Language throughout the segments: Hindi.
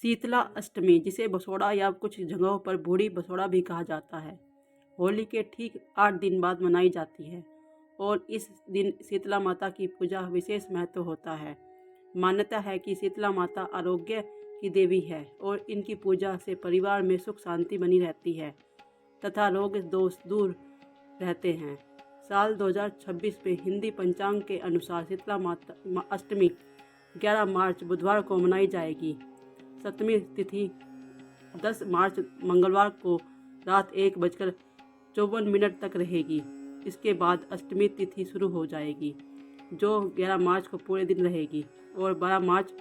शीतला अष्टमी, जिसे बसोड़ा या कुछ जगहों पर बूढ़ी बसोड़ा भी कहा जाता है, होली के ठीक 8 दिन बाद मनाई जाती है और इस दिन शीतला माता की पूजा विशेष महत्व होता है। मान्यता है कि शीतला माता आरोग्य की देवी है और इनकी पूजा से परिवार में सुख शांति बनी रहती है तथा रोग दोष दूर रहते हैं। साल 2026 में हिंदी पंचांग के अनुसार शीतला माता अष्टमी 11 मार्च बुधवार को मनाई जाएगी। सप्तमी तिथि 10 मार्च मंगलवार को रात 1:54 तक रहेगी। इसके बाद अष्टमी तिथि शुरू हो जाएगी, जो 11 मार्च को पूरे दिन रहेगी और 12 मार्च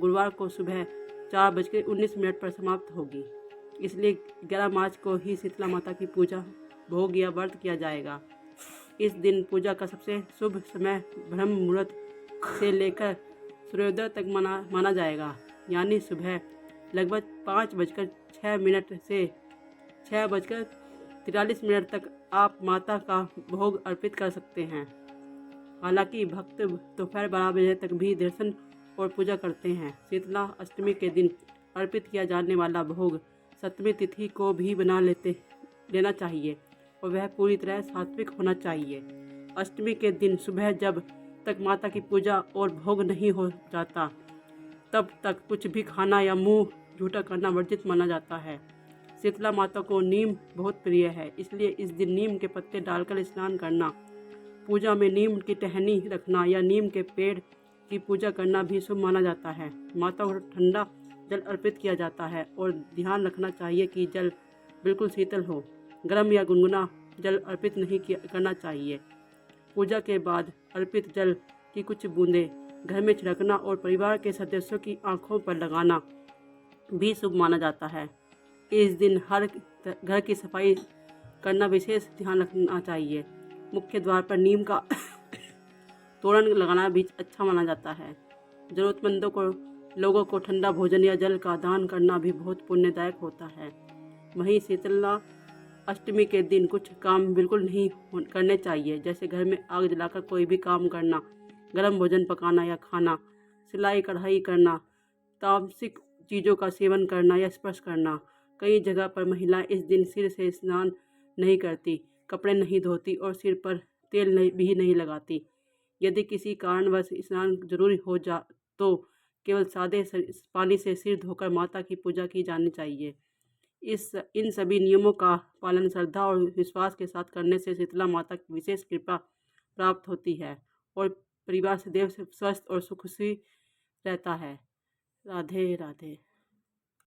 गुरुवार को सुबह 4:19 पर समाप्त होगी। इसलिए 11 मार्च को ही शीतला माता की पूजा भोग या व्रत किया जाएगा। इस दिन पूजा का सबसे शुभ समय ब्रह्म मुहूर्त से लेकर सूर्योदय तक माना जाएगा, यानी सुबह लगभग 5:06 से 6:43 तक आप माता का भोग अर्पित कर सकते हैं। हालांकि भक्त दोपहर 12 बजे तक भी दर्शन और पूजा करते हैं। शीतला अष्टमी के दिन अर्पित किया जाने वाला भोग सप्तमी तिथि को भी बना लेना चाहिए और वह पूरी तरह सात्विक होना चाहिए। अष्टमी के दिन सुबह जब तक माता की पूजा और भोग नहीं हो जाता, तब तक कुछ भी खाना या मुंह झूठा करना वर्जित माना जाता है। शीतला माता को नीम बहुत प्रिय है, इसलिए इस दिन नीम के पत्ते डालकर स्नान करना, पूजा में नीम की टहनी रखना या नीम के पेड़ की पूजा करना भी शुभ माना जाता है। माता को ठंडा जल अर्पित किया जाता है और ध्यान रखना चाहिए कि जल बिल्कुल शीतल हो। गर्म या गुनगुना जल अर्पित नहीं करना चाहिए। पूजा के बाद अर्पित जल की कुछ बूंदें घर में छिड़कना और परिवार के सदस्यों की आंखों पर लगाना भी शुभ माना जाता है। इस दिन हर घर की सफाई करना विशेष ध्यान रखना चाहिए। मुख्य द्वार पर नीम का तोरण लगाना भी अच्छा माना जाता है। जरूरतमंदों लोगों को ठंडा भोजन या जल का दान करना भी बहुत पुण्यदायक होता है। वहीं शीतला अष्टमी के दिन कुछ काम बिल्कुल नहीं करने चाहिए, जैसे घर में आग जलाकर कोई भी काम करना, गर्म भोजन पकाना या खाना, सिलाई कढ़ाई करना, तामसिक चीज़ों का सेवन करना या स्पर्श करना। कई जगह पर महिलाएं इस दिन सिर से स्नान नहीं करती, कपड़े नहीं धोती और सिर पर तेल भी नहीं लगाती। यदि किसी कारणवश स्नान जरूरी हो जा तो केवल सादे पानी से सिर धोकर माता की पूजा की जानी चाहिए। इन सभी नियमों का पालन श्रद्धा और विश्वास के साथ करने से शीतला माता की विशेष कृपा प्राप्त होती है और परिवार सदैव स्वस्थ और सुखी रहता है। राधे राधे।